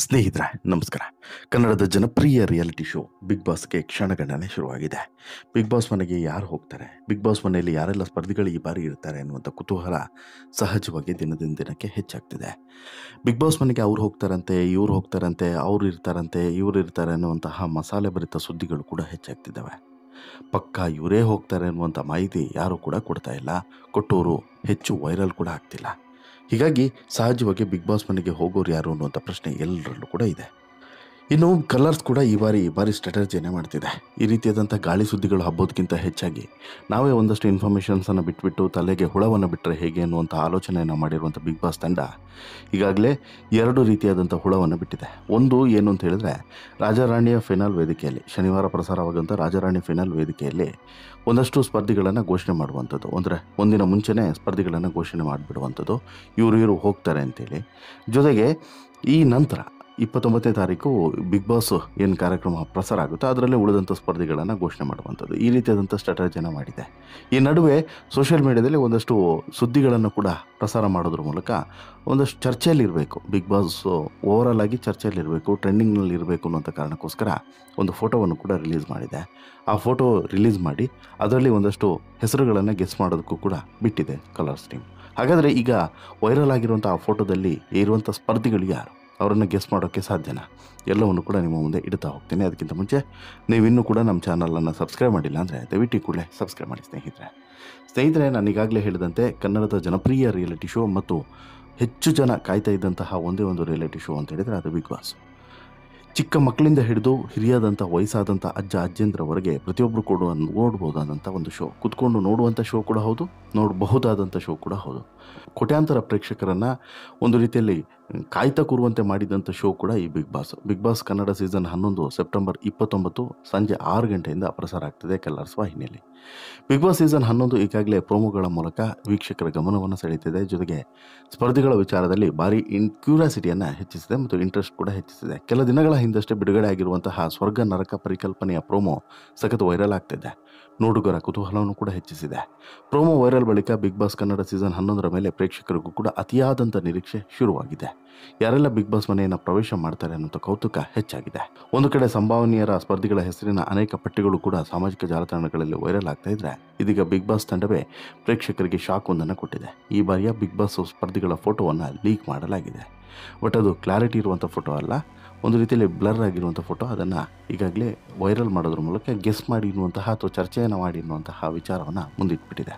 ಸ್ನೇಹಿತರೆ ನಮಸ್ಕಾರ. ಕನ್ನಡದ ಜನಪ್ರಿಯ ರಿಯಾಲಿಟಿ ಶೋ ಬಿಗ್ ಬಾಸ್ಗೆ ಕ್ಷಣಗಣನೆ ಶುರುವಾಗಿದೆ. ಬಿಗ್ ಬಾಸ್ ಮನೆಗೆ ಯಾರು ಹೋಗ್ತಾರೆ, ಬಿಗ್ ಬಾಸ್ ಮನೆಯಲ್ಲಿ ಯಾರೆಲ್ಲ ಸ್ಪರ್ಧಿಗಳು ಈ ಬಾರಿ ಇರ್ತಾರೆ ಅನ್ನುವಂಥ ಕುತೂಹಲ ಸಹಜವಾಗಿ ದಿನದಿಂದ ದಿನಕ್ಕೆ ಹೆಚ್ಚಾಗ್ತಿದೆ. ಬಿಗ್ ಬಾಸ್ ಮನೆಗೆ ಅವ್ರು ಹೋಗ್ತಾರಂತೆ, ಇವ್ರು ಹೋಗ್ತಾರಂತೆ, ಅವ್ರು ಇರ್ತಾರಂತೆ, ಇವ್ರು ಇರ್ತಾರೆ ಅನ್ನುವಂತಹ ಮಸಾಲೆ ಭರಿತ ಸುದ್ದಿಗಳು ಕೂಡ ಹೆಚ್ಚಾಗ್ತಿದ್ದಾವೆ. ಪಕ್ಕಾ ಇವರೇ ಹೋಗ್ತಾರೆ ಅನ್ನುವಂಥ ಮಾಹಿತಿ ಯಾರೂ ಕೂಡ ಕೊಡ್ತಾ ಇಲ್ಲ, ಕೊಟ್ಟವರು ಹೆಚ್ಚು ವೈರಲ್ ಕೂಡ ಆಗ್ತಿಲ್ಲ. ಹೀಗಾಗಿ ಸಹಜವಾಗಿ ಬಿಗ್ ಬಾಸ್ ಮನೆಗೆ ಹೋಗೋರು ಯಾರು ಅನ್ನುವಂಥ ಪ್ರಶ್ನೆ ಎಲ್ಲರಲ್ಲೂ ಕೂಡ ಇದೆ. ಇನ್ನು ಕಲರ್ಸ್ ಕೂಡ ಈ ಬಾರಿ ಸ್ಟ್ರಾಟಜಿಯನ್ನೇ ಮಾಡ್ತಿದೆ. ಈ ರೀತಿಯಾದಂಥ ಗಾಳಿ ಸುದ್ದಿಗಳು ಹಬ್ಬೋದಕ್ಕಿಂತ ಹೆಚ್ಚಾಗಿ ನಾವೇ ಒಂದಷ್ಟು ಇನ್ಫಾರ್ಮೇಷನ್ಸನ್ನು ಬಿಟ್ಬಿಟ್ಟು ತಲೆಗೆ ಹುಳವನ್ನು ಬಿಟ್ಟರೆ ಹೇಗೆ ಅನ್ನುವಂಥ ಆಲೋಚನೆಯನ್ನು ಮಾಡಿರುವಂಥ ಬಿಗ್ ಬಾಸ್ ತಂಡ ಈಗಾಗಲೇ ಎರಡು ರೀತಿಯಾದಂಥ ಹುಳವನ್ನು ಬಿಟ್ಟಿದೆ. ಒಂದು ಏನು ಅಂತ ಹೇಳಿದ್ರೆ, ರಾಜಾರಾಣಿಯ ಫೈನಲ್ ವೇದಿಕೆಯಲ್ಲಿ ಶನಿವಾರ ಪ್ರಸಾರವಾಗುವಂಥ ರಾಜಾರಾಣಿ ಫೈನಲ್ ವೇದಿಕೆಯಲ್ಲಿ ಒಂದಷ್ಟು ಸ್ಪರ್ಧಿಗಳನ್ನು ಘೋಷಣೆ ಮಾಡುವಂಥದ್ದು, ಅಂದರೆ ಒಂದಿನ ಮುಂಚೆನೇ ಸ್ಪರ್ಧಿಗಳನ್ನು ಘೋಷಣೆ ಮಾಡಿಬಿಡುವಂಥದ್ದು, ಇವರು ಹೋಗ್ತಾರೆ ಅಂತೇಳಿ. ಜೊತೆಗೆ ಈ ನಂತರ 29ನೇ ತಾರೀಕು ಬಿಗ್ ಬಾಸ್ ಏನು ಕಾರ್ಯಕ್ರಮ ಪ್ರಸಾರ ಆಗುತ್ತೋ ಅದರಲ್ಲೇ ಉಳಿದಂಥ ಸ್ಪರ್ಧಿಗಳನ್ನು ಘೋಷಣೆ ಮಾಡುವಂಥದ್ದು, ಈ ರೀತಿಯಾದಂಥ ಸ್ಟ್ರಾಟಜಿಯನ್ನು ಮಾಡಿದೆ. ಈ ನಡುವೆ ಸೋಷಿಯಲ್ ಮೀಡಿಯಾದಲ್ಲಿ ಒಂದಷ್ಟು ಸುದ್ದಿಗಳನ್ನು ಕೂಡ ಪ್ರಸಾರ ಮಾಡೋದ್ರ ಮೂಲಕ ಒಂದಷ್ಟು ಚರ್ಚೆಯಲ್ಲಿರಬೇಕು, ಬಿಗ್ ಬಾಸ್ ಓವರಾಲ್ ಆಗಿ ಚರ್ಚೆಯಲ್ಲಿರಬೇಕು, ಟ್ರೆಂಡಿಂಗ್ನಲ್ಲಿ ಇರಬೇಕು ಅನ್ನೋಂಥ ಕಾರಣಕ್ಕೋಸ್ಕರ ಒಂದು ಫೋಟೋವನ್ನು ಕೂಡ ರಿಲೀಸ್ ಮಾಡಿದೆ. ಆ ಫೋಟೋ ರಿಲೀಸ್ ಮಾಡಿ ಅದರಲ್ಲಿ ಒಂದಷ್ಟು ಹೆಸರುಗಳನ್ನು ಗೆಸ್ ಮಾಡೋದಕ್ಕೂ ಕೂಡ ಬಿಟ್ಟಿದೆ ಕಲರ್ಸ್ ಟೀಮ್. ಹಾಗಾದರೆ ಈಗ ವೈರಲ್ ಆಗಿರುವಂಥ ಆ ಫೋಟೋದಲ್ಲಿ ಇರುವಂಥ ಸ್ಪರ್ಧಿಗಳು ಯಾರು, ಅವರನ್ನು ಗೆಸ್ ಮಾಡೋಕ್ಕೆ ಸಾಧ್ಯನಾ? ಎಲ್ಲವನ್ನು ಕೂಡ ನಿಮ್ಮ ಮುಂದೆ ಇಡ್ತಾ ಹೋಗ್ತೀನಿ. ಅದಕ್ಕಿಂತ ಮುಂಚೆ ನೀವಿನ್ನೂ ಕೂಡ ನಮ್ಮ ಚಾನಲನ್ನು ಸಬ್ಸ್ಕ್ರೈಬ್ ಮಾಡಿಲ್ಲ ಅಂದರೆ ದಯವಿಟ್ಟು ಕೂಡಲೇ ಸಬ್ಸ್ಕ್ರೈಬ್ ಮಾಡಿ ಸ್ನೇಹಿತರೆ. ನಾನು ಈಗಾಗಲೇ ಹೇಳಿದಂತೆ ಕನ್ನಡದ ಜನಪ್ರಿಯ ರಿಯಾಲಿಟಿ ಶೋ ಮತ್ತು ಹೆಚ್ಚು ಜನ ಕಾಯ್ತಾ ಇದ್ದಂತಹ ಒಂದೇ ಒಂದು ರಿಯಾಲಿಟಿ ಶೋ ಅಂತ ಹೇಳಿದರೆ ಅದು ಬಿಗ್ ಬಾಸ್. ಚಿಕ್ಕ ಮಕ್ಕಳಿಂದ ಹಿಡಿದು ಹಿರಿಯಾದಂಥ ವಯಸ್ಸಾದಂಥ ಅಜ್ಜಂದ್ರವರೆಗೆ ಪ್ರತಿಯೊಬ್ಬರು ಕೂಡ ನೋಡ್ಬೋದಾದಂಥ ಒಂದು ಶೋ, ಕುತ್ಕೊಂಡು ನೋಡುವಂಥ ಶೋ ಕೂಡ ಹೌದು, ನೋಡಬಹುದಾದಂಥ ಶೋ ಕೂಡ ಹೌದು. ಕೋಟ್ಯಾಂತರ ಪ್ರೇಕ್ಷಕರನ್ನು ಒಂದು ರೀತಿಯಲ್ಲಿ ಕಾಯ್ತಾ ಕೂರುವಂತೆ ಮಾಡಿದಂಥ ಶೋ ಕೂಡ ಈ Bigg Boss Kannada season 11 September 29 ಸಂಜೆ 6 ಗಂಟೆಯಿಂದ ಪ್ರಸಾರ ಆಗ್ತಿದೆ ಕಲರ್ಸ್ ವಾಹಿನಿಯಲ್ಲಿ. ಬಿಗ್ ಬಾಸ್ ಸೀಸನ್ 11 ಈಗಾಗಲೇ ಪ್ರೋಮೋಗಳ ಮೂಲಕ ವೀಕ್ಷಕರ ಗಮನವನ್ನು ಸೆಳೆಯುತ್ತಿದೆ. ಜೊತೆಗೆ ಸ್ಪರ್ಧಿಗಳ ವಿಚಾರದಲ್ಲಿ ಭಾರಿ ಕ್ಯೂರಿಯಾಸಿಟಿಯನ್ನು ಹೆಚ್ಚಿಸಿದೆ ಮತ್ತು ಇಂಟ್ರೆಸ್ಟ್ ಕೂಡ ಹೆಚ್ಚಿಸಿದೆ. ಕೆಲ ದಿನಗಳ ಹಿಂದಷ್ಟೇ ಬಿಡುಗಡೆ ಆಗಿರುವಂತಹ ಸ್ವರ್ಗ ನರಕ ಪರಿಕಲ್ಪನೆಯ ಪ್ರೋಮೋ ಸಖತ್ ವೈರಲ್ ಆಗ್ತಿದೆ, ನೋಡುಗರ ಕುತೂಹಲವನ್ನು ಕೂಡ ಹೆಚ್ಚಿಸಿದೆ. ಪ್ರೋಮೋ ವೈರಲ್ ಬಳಿಕ ಬಿಗ್ ಬಾಸ್ ಕನ್ನಡ ಸೀಸನ್ 11 ಮೇಲೆ ಪ್ರೇಕ್ಷಕರಿಗೂ ಕೂಡ ಅತಿಯಾದಂಥ ನಿರೀಕ್ಷೆ ಶುರುವಾಗಿದೆ. ಯಾರೆಲ್ಲ ಬಿಗ್ ಬಾಸ್ ಮನೆಯನ್ನು ಪ್ರವೇಶ ಮಾಡ್ತಾರೆ ಅನ್ನೋ ಕೌತುಕ ಹೆಚ್ಚಾಗಿದೆ. ಒಂದು ಕಡೆ ಸಂಭಾವನೀಯರ ಸ್ಪರ್ಧಿಗಳ ಹೆಸರಿನ ಅನೇಕ ಪಟ್ಟಿಗಳು ಕೂಡ ಸಾಮಾಜಿಕ ಜಾಲತಾಣಗಳಲ್ಲಿ ವೈರಲ್ ಆಗ್ತಾ ಇದ್ರೆ, ಇದೀಗ ಬಿಗ್ ಬಾಸ್ ತಂಡವೇ ಪ್ರೇಕ್ಷಕರಿಗೆ ಶಾಕ್ ಒಂದನ್ನು ಕೊಟ್ಟಿದೆ. ಈ ಬಾರಿಯ ಬಿಗ್ ಬಾಸ್ ಸ್ಪರ್ಧಿಗಳ ಫೋಟೋವನ್ನು ಲೀಕ್ ಮಾಡಲಾಗಿದೆ. ಬಟ್ ಅದು ಕ್ಲಾರಿಟಿ ಇರುವಂಥ ಫೋಟೋ ಅಲ್ಲ, ಒಂದು ರೀತಿಯಲ್ಲಿ ಬ್ಲರ್ ಆಗಿರುವಂಥ ಫೋಟೋ. ಅದನ್ನು ಈಗಾಗಲೇ ವೈರಲ್ ಮಾಡೋದ್ರ ಮೂಲಕ ಗೆಸ್ ಮಾಡಿ ಎನ್ನುವಂತಹ ಅಥವಾ ಚರ್ಚೆಯನ್ನು ಮಾಡಿ ಎನ್ನುವಂತಹ ವಿಚಾರವನ್ನು ಮುಂದಿಟ್ಬಿಟ್ಟಿದೆ.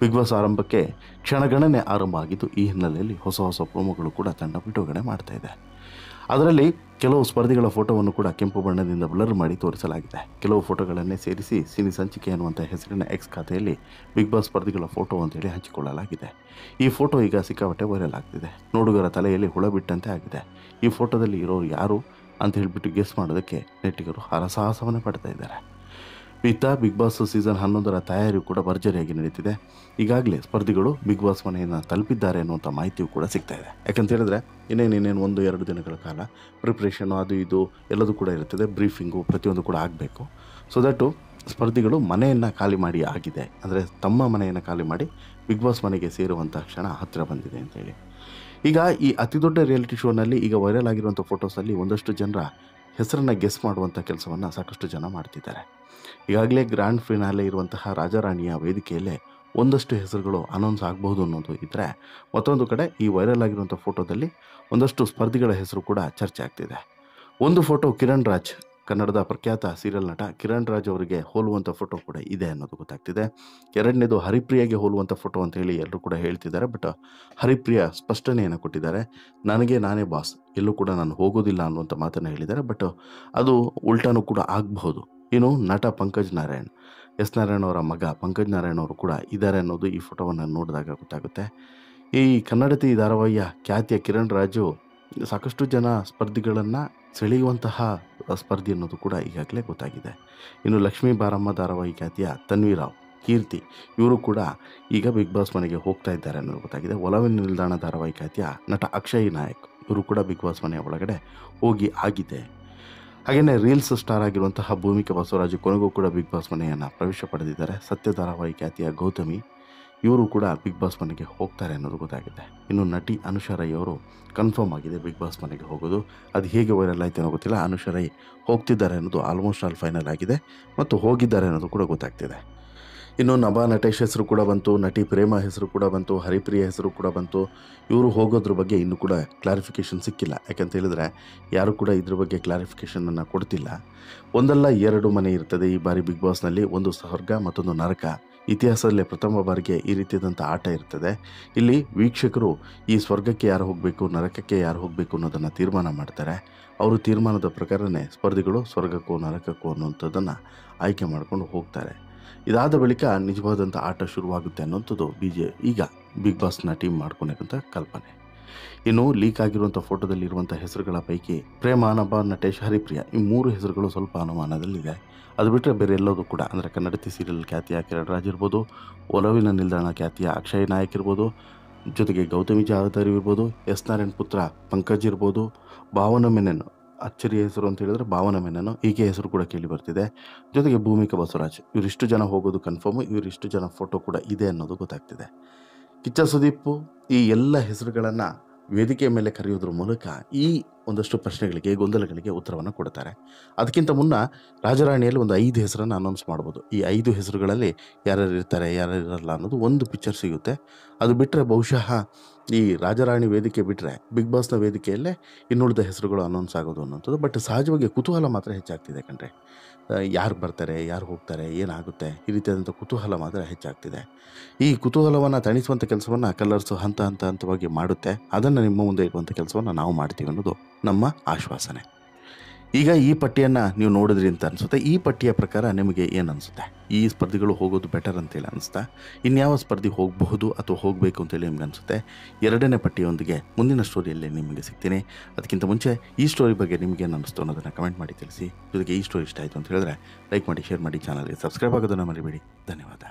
ಬಿಗ್ ಬಾಸ್ ಆರಂಭಕ್ಕೆ ಕ್ಷಣಗಣನೆ ಆರಂಭ ಆಗಿದ್ದು, ಈ ಹಿನ್ನೆಲೆಯಲ್ಲಿ ಹೊಸ ಪ್ರೋಮೋಗಳು ಕೂಡ ತಂಡ ಬಿಡುಗಡೆ ಮಾಡ್ತಾ ಇದೆ. ಅದರಲ್ಲಿ ಕೆಲವು ಸ್ಪರ್ಧಿಗಳ ಫೋಟೋವನ್ನು ಕೂಡ ಕೆಂಪು ಬಣ್ಣದಿಂದ ಬ್ಲರ್ ಮಾಡಿ ತೋರಿಸಲಾಗಿದೆ. ಕೆಲವು ಫೋಟೋಗಳನ್ನೇ ಸೇರಿಸಿ ಸಿನಿ ಸಂಚಿಕೆ ಅನ್ನುವಂಥ ಹೆಸರಿನ ಎಕ್ಸ್ ಖಾತೆಯಲ್ಲಿ ಬಿಗ್ ಬಾಸ್ ಸ್ಪರ್ಧಿಗಳ ಫೋಟೋ ಅಂತೇಳಿ ಹಂಚಿಕೊಳ್ಳಲಾಗಿದೆ. ಈ ಫೋಟೋ ಈಗ ಸಿಕ್ಕಾಪಟ್ಟೆ ವೈರಲ್ ಆಗ್ತಿದೆ, ನೋಡುಗರ ತಲೆಯಲ್ಲಿ ಹುಳ ಬಿಟ್ಟಂತೆ ಆಗಿದೆ. ಈ ಫೋಟೋದಲ್ಲಿ ಇರೋರು ಯಾರು ಅಂತ ಹೇಳಿಬಿಟ್ಟು ಗೆಸ್ ಮಾಡೋದಕ್ಕೆ ನೆಟ್ಟಿಗರು ಹರಸಾಹಸವನ್ನು ಪಡ್ತಾ ಇದ್ದಾರೆ. ಇತ್ತ ಬಿಗ್ ಬಾಸ್ ಸೀಸನ್ 11 ತಯಾರಿ ಕೂಡ ಭರ್ಜರಿಯಾಗಿ ನಡೀತಿದೆ. ಈಗಾಗಲೇ ಸ್ಪರ್ಧಿಗಳು ಬಿಗ್ ಬಾಸ್ ಮನೆಯನ್ನು ತಲುಪಿದ್ದಾರೆ ಅನ್ನುವಂಥ ಮಾಹಿತಿಯೂ ಕೂಡ ಸಿಗ್ತಾ ಇದೆ. ಯಾಕಂತ ಹೇಳಿದ್ರೆ ಇನ್ನೇನು 1-2 ದಿನಗಳ ಕಾಲ ಪ್ರಿಪ್ರೇಷನು ಅದು ಇದು ಎಲ್ಲದೂ ಕೂಡ ಇರ್ತದೆ, ಬ್ರೀಫಿಂಗು ಪ್ರತಿಯೊಂದು ಕೂಡ ಆಗಬೇಕು. ಸೊ ದಟ್ಟು ಸ್ಪರ್ಧಿಗಳು ಮನೆಯನ್ನು ಖಾಲಿ ಮಾಡಿ ಆಗಿದೆ, ಅಂದರೆ ತಮ್ಮ ಮನೆಯನ್ನು ಖಾಲಿ ಮಾಡಿ ಬಿಗ್ ಬಾಸ್ ಮನೆಗೆ ಸೇರುವಂಥ ಕ್ಷಣ ಹತ್ತಿರ ಬಂದಿದೆ ಅಂತೇಳಿ. ಈಗ ಈ ಅತಿ ದೊಡ್ಡ ರಿಯಾಲಿಟಿ ಶೋನಲ್ಲಿ ಈಗ ವೈರಲ್ ಆಗಿರುವಂಥ ಫೋಟೋಸಲ್ಲಿ ಒಂದಷ್ಟು ಜನರ ಹೆಸರನ್ನು ಗೆಸ್ ಮಾಡುವಂಥ ಕೆಲಸವನ್ನು ಸಾಕಷ್ಟು ಜನ ಮಾಡ್ತಿದ್ದಾರೆ. ಈಗಾಗಲೇ ಗ್ರ್ಯಾಂಡ್ ಫಿನಾಲೆ ಇರುವಂತಹ ರಾಜಾರಾಣಿಯ ವೇದಿಕೆಯಲ್ಲೇ ಒಂದಷ್ಟು ಹೆಸರುಗಳು ಅನೌನ್ಸ್ ಆಗಬಹುದು ಅನ್ನೋದು ಇದ್ದರೆ, ಮತ್ತೊಂದು ಕಡೆ ಈ ವೈರಲ್ ಆಗಿರುವಂಥ ಫೋಟೋದಲ್ಲಿ ಒಂದಷ್ಟು ಸ್ಪರ್ಧಿಗಳ ಹೆಸರು ಕೂಡ ಚರ್ಚೆ ಆಗ್ತಿದೆ. ಒಂದು ಫೋಟೋ ಕಿರಣ್ ರಾಜ್, ಕನ್ನಡದ ಪ್ರಖ್ಯಾತ ಸೀರಿಯಲ್ ನಟ ಕಿರಣ್ ರಾಜ್ ಅವರಿಗೆ ಹೋಲುವಂಥ ಫೋಟೋ ಕೂಡ ಇದೆ ಅನ್ನೋದು ಗೊತ್ತಾಗ್ತಿದೆ. ಎರಡನೇದು ಹರಿಪ್ರಿಯಾಗೆ ಹೋಲುವಂಥ ಫೋಟೋ ಅಂತ ಹೇಳಿ ಎಲ್ಲರೂ ಕೂಡ ಹೇಳ್ತಿದ್ದಾರೆ. ಬಟ್ ಹರಿಪ್ರಿಯಾ ಸ್ಪಷ್ಟನೆಯನ್ನು ಕೊಟ್ಟಿದ್ದಾರೆ, ನನಗೆ ನಾನೇ ಬಾಸ್, ಎಲ್ಲೂ ಕೂಡ ನಾನು ಹೋಗೋದಿಲ್ಲ ಅನ್ನುವಂಥ ಮಾತನ್ನು ಹೇಳಿದ್ದಾರೆ. ಬಟ್ ಅದು ಉಲ್ಟಾನೂ ಕೂಡ ಆಗಬಹುದು. ಇನ್ನು ನಟ ಪಂಕಜ್ ನಾರಾಯಣ್, ಎಸ್ ನಾರಾಯಣ್ ಅವರ ಮಗ ಪಂಕಜ್ ನಾರಾಯಣ್ ಅವರು ಕೂಡ ಇದ್ದಾರೆ ಅನ್ನೋದು ಈ ಫೋಟೋವನ್ನು ನೋಡಿದಾಗ ಗೊತ್ತಾಗುತ್ತೆ. ಈ ಕನ್ನಡತಿ ಧಾರಾವಾಹಿಯ ಖ್ಯಾತಿಯ ಕಿರಣ್ ರಾಜು ಸಾಕಷ್ಟು ಜನ ಸ್ಪರ್ಧಿಗಳನ್ನು ಸೆಳೆಯುವಂತಹ ಸ್ಪರ್ಧಿ ಅನ್ನೋದು ಕೂಡ ಈಗಾಗಲೇ ಗೊತ್ತಾಗಿದೆ. ಇನ್ನು ಲಕ್ಷ್ಮೀ ಬಾರಮ್ಮ ಧಾರಾವಾಹಿ ಖ್ಯಾತಿಯ ತನ್ವಿ ರಾವ್, ಕೀರ್ತಿ ಇವರು ಕೂಡ ಈಗ ಬಿಗ್ ಬಾಸ್ ಮನೆಗೆ ಹೋಗ್ತಾ ಇದ್ದಾರೆ ಅನ್ನೋದು ಗೊತ್ತಾಗಿದೆ. ಒಲವಿನ ನಿಲ್ದಾಣ ಧಾರಾವಾಹಿ ಖ್ಯಾತಿಯ ನಟ ಅಕ್ಷಯ್ ನಾಯಕ್ ಇವರು ಕೂಡ ಬಿಗ್ ಬಾಸ್ ಮನೆಯ ಒಳಗಡೆ ಹೋಗಿ ಆಗಿದೆ. ಹಾಗೆಯೇ ರೀಲ್ಸ್ ಸ್ಟಾರ್ ಆಗಿರುವಂತಹ ಭೂಮಿಕಾ ಬಸವರಾಜು ಕೊನೆಗೂ ಕೂಡ ಬಿಗ್ ಬಾಸ್ ಮನೆಯನ್ನು ಪ್ರವೇಶ ಪಡೆದಿದ್ದಾರೆ. ಸತ್ಯ ಧಾರಾವಾಹಿ ಖ್ಯಾತಿಯ ಗೌತಮಿ ಇವರು ಕೂಡ ಬಿಗ್ ಬಾಸ್ ಮನೆಗೆ ಹೋಗ್ತಾರೆ ಅನ್ನೋದು ಗೊತ್ತಾಗಿದೆ. ಇನ್ನು ನಟಿ ಅನುಷಾ ರೈ ಅವರು ಕನ್ಫರ್ಮ್ ಆಗಿದೆ ಬಿಗ್ ಬಾಸ್ ಮನೆಗೆ ಹೋಗೋದು. ಅದು ಹೇಗೆ ವೈರಲ್ ಆಯ್ತು ಅನ್ನೋ ಗೊತ್ತಿಲ್ಲ. ಅನುಷಾ ರೈ ಹೋಗ್ತಿದ್ದಾರೆ ಅನ್ನೋದು ಆಲ್ಮೋಸ್ಟ್ ಆಲ್ ಫೈನಲ್ ಆಗಿದೆ ಮತ್ತು ಹೋಗಿದ್ದಾರೆ ಅನ್ನೋದು ಕೂಡ ಗೊತ್ತಾಗ್ತಿದೆ. ಇನ್ನು ನಭಾ ನಟೇಶ್ ಹೆಸರು ಕೂಡ ಬಂತು, ನಟಿ ಪ್ರೇಮ ಹೆಸರು ಕೂಡ ಬಂತು, ಹರಿಪ್ರಿಯ ಹೆಸರು ಕೂಡ ಬಂತು. ಇವರು ಹೋಗೋದ್ರ ಬಗ್ಗೆ ಇನ್ನೂ ಕೂಡ ಕ್ಲಾರಿಫಿಕೇಷನ್ ಸಿಕ್ಕಿಲ್ಲ. ಯಾಕಂತ ಹೇಳಿದ್ರೆ ಯಾರು ಕೂಡ ಇದ್ರ ಬಗ್ಗೆ ಕ್ಲಾರಿಫಿಕೇಷನನ್ನು ಕೊಡ್ತಿಲ್ಲ. ಒಂದಲ್ಲ ಎರಡು ಮನೆ ಇರ್ತದೆ ಈ ಬಾರಿ ಬಿಗ್ ಬಾಸ್ನಲ್ಲಿ. ಒಂದು ಸ್ವರ್ಗ, ಮತ್ತೊಂದು ನರಕ. ಇತಿಹಾಸದಲ್ಲೇ ಪ್ರಥಮ ಬಾರಿಗೆ ಈ ರೀತಿಯಾದಂಥ ಆಟ ಇರ್ತದೆ. ಇಲ್ಲಿ ವೀಕ್ಷಕರು ಈ ಸ್ವರ್ಗಕ್ಕೆ ಯಾರು ಹೋಗಬೇಕು, ನರಕಕ್ಕೆ ಯಾರು ಹೋಗಬೇಕು ಅನ್ನೋದನ್ನು ತೀರ್ಮಾನ ಮಾಡ್ತಾರೆ. ಅವರು ತೀರ್ಮಾನದ ಪ್ರಕಾರನೇ ಸ್ಪರ್ಧಿಗಳು ಸ್ವರ್ಗಕ್ಕೋ ನರಕಕ್ಕೋ ಅನ್ನುವಂಥದ್ದನ್ನು ಆಯ್ಕೆ ಮಾಡ್ಕೊಂಡು ಹೋಗ್ತಾರೆ. ಇದಾದ ಬಳಿಕ ನಿಜವಾದಂಥ ಆಟ ಶುರುವಾಗುತ್ತೆ ಅನ್ನೋಂಥದ್ದು ಈಗ ಬಿಗ್ ಬಾಸ್ನ ಟೀಮ್ ಮಾಡ್ಕೊಂಡಿರೋಂಥ ಕಲ್ಪನೆ. ಇನ್ನು ಲೀಕ್ ಆಗಿರುವಂಥ ಫೋಟೋದಲ್ಲಿರುವಂಥ ಹೆಸರುಗಳ ಪೈಕಿ ಪ್ರೇಮ, ನಭಾ ನಟೇಶ್, ಹರಿಪ್ರಿಯ ಈ 3 ಹೆಸರುಗಳು ಸ್ವಲ್ಪ ಅನುಮಾನದಲ್ಲಿದೆ. ಅದು ಬಿಟ್ಟರೆ ಬೇರೆ ಎಲ್ಲೋದು ಕೂಡ ಅಂದರೆ ಕನ್ನಡತಿ ಸೀರಿಯಲ್ ಖ್ಯಾತಿಯ ಕಿರಣ್ ರಾಜ್ ಇರ್ಬೋದು, ಒಲವಿನ ನಿಲ್ದಾಣ ಖ್ಯಾತಿಯ ಅಕ್ಷಯ್ ನಾಯಕ್ ಇರ್ಬೋದು, ಜೊತೆಗೆ ಗೌತಮಿ ಜಾಧವ್ ಇರ್ಬೋದು, ಎಸ್ ನಾರಾಯಣ್ ಪುತ್ರ ಪಂಕಜ್ ಇರ್ಬೋದು, ಭಾವನ ಮೆನನ್ ಅಚ್ಚರಿಯ ಹೆಸರು ಅಂತ ಹೇಳಿದ್ರೆ ಭಾವನ ಮೆನನು, ಈಕೆ ಹೆಸರು ಕೂಡ ಕೇಳಿ ಬರ್ತಿದೆ. ಜೊತೆಗೆ ಭೂಮಿಕಾ ಬಸವರಾಜ್. ಇವರಿಷ್ಟು ಜನ ಹೋಗೋದು ಕನ್ಫರ್ಮು. ಇವರಿಷ್ಟು ಜನ ಫೋಟೋ ಕೂಡ ಇದೆ ಅನ್ನೋದು ಗೊತ್ತಾಗ್ತಿದೆ. ಕಿಚ್ಚ ಸುದೀಪ್ ಈ ಎಲ್ಲ ಹೆಸರುಗಳನ್ನು ವೇದಿಕೆ ಮೇಲೆ ಕರೆಯೋದ್ರ ಮೂಲಕ ಈ ಒಂದಷ್ಟು ಪ್ರಶ್ನೆಗಳಿಗೆ, ಗೊಂದಲಗಳಿಗೆ ಉತ್ತರವನ್ನು ಕೊಡ್ತಾರೆ. ಅದಕ್ಕಿಂತ ಮುನ್ನ ರಾಜರಾಣಿಯಲ್ಲಿ ಒಂದು 5 ಹೆಸರನ್ನು ಅನೌನ್ಸ್ ಮಾಡ್ಬೋದು. ಈ 5 ಹೆಸರುಗಳಲ್ಲಿ ಯಾರ್ಯಾರು ಇರ್ತಾರೆ, ಯಾರ್ಯಾರು ಇರಲ್ಲ ಅನ್ನೋದು ಒಂದು ಪಿಕ್ಚರ್ ಸಿಗುತ್ತೆ. ಅದು ಬಿಟ್ಟರೆ ಬಹುಶಃ ಈ ರಾಜರಾಣಿ ವೇದಿಕೆ ಬಿಟ್ಟರೆ ಬಿಗ್ ಬಾಸ್ನ ವೇದಿಕೆಯಲ್ಲೇ ಇನ್ನುಳಿದ ಹೆಸರುಗಳು ಅನೌನ್ಸ್ ಆಗೋದು ಅನ್ನೋಂಥದ್ದು. ಬಟ್ ಸಹಜವಾಗಿ ಕುತೂಹಲ ಮಾತ್ರ ಹೆಚ್ಚಾಗ್ತಿದೆ ಕಣ್ರೆ. ಯಾರು ಬರ್ತಾರೆ, ಯಾರು ಹೋಗ್ತಾರೆ, ಏನಾಗುತ್ತೆ, ಈ ರೀತಿಯಾದಂಥ ಕುತೂಹಲ ಮಾತ್ರ ಹೆಚ್ಚಾಗ್ತಿದೆ. ಈ ಕುತೂಹಲವನ್ನು ತಣಿಸುವಂಥ ಕೆಲಸವನ್ನು ಕಲರ್ಸು ಹಂತವಾಗಿ ಮಾಡುತ್ತೆ. ಅದನ್ನು ನಿಮ್ಮ ಮುಂದೆ ಇರುವಂಥ ಕೆಲಸವನ್ನು ನಾವು ಮಾಡ್ತೀವಿ ಅನ್ನೋದು ನಮ್ಮ ಆಶ್ವಾಸನೆ. ಈಗ ಈ ಪಟ್ಟಿಯನ್ನು ನೀವು ನೋಡಿದ್ರಿ ಅಂತ ಅನಿಸುತ್ತೆ. ಈ ಪಟ್ಟಿಯ ಪ್ರಕಾರ ನಿಮಗೆ ಏನು ಅನಿಸುತ್ತೆ? ಈ ಸ್ಪರ್ಧಿಗಳು ಹೋಗೋದು ಬೆಟರ್ ಅಂತೇಳಿ ಅನಿಸ್ತಾ? ಇನ್ಯಾವ ಸ್ಪರ್ಧಿ ಹೋಗಬಹುದು ಅಥವಾ ಹೋಗಬೇಕು ಅಂತೇಳಿ ನಿಮ್ಗೆ ಅನಿಸುತ್ತೆ? 2ನೇ ಪಟ್ಟಿಯೊಂದಿಗೆ ಮುಂದಿನ ಸ್ಟೋರಿಯಲ್ಲಿ ನಿಮಗೆ ಸಿಗ್ತೀನಿ. ಅದಕ್ಕಿಂತ ಮುಂಚೆ ಈ ಸ್ಟೋರಿ ಬಗ್ಗೆ ನಿಮಗೇನು ಅನ್ನಿಸ್ತು ಅನ್ನೋದನ್ನು ಕಮೆಂಟ್ ಮಾಡಿ ತಿಳಿಸಿ. ಜೊತೆಗೆ ಈ ಸ್ಟೋರಿ ಇಷ್ಟ ಆಯಿತು ಅಂತ ಹೇಳಿದ್ರೆ ಲೈಕ್ ಮಾಡಿ, ಶೇರ್ ಮಾಡಿ, ಚಾನಲ್ಗೆ ಸಬ್ಸ್ಕ್ರೈಬ್ ಆಗೋದನ್ನು ಮರಿಬೇಡಿ. ಧನ್ಯವಾದ.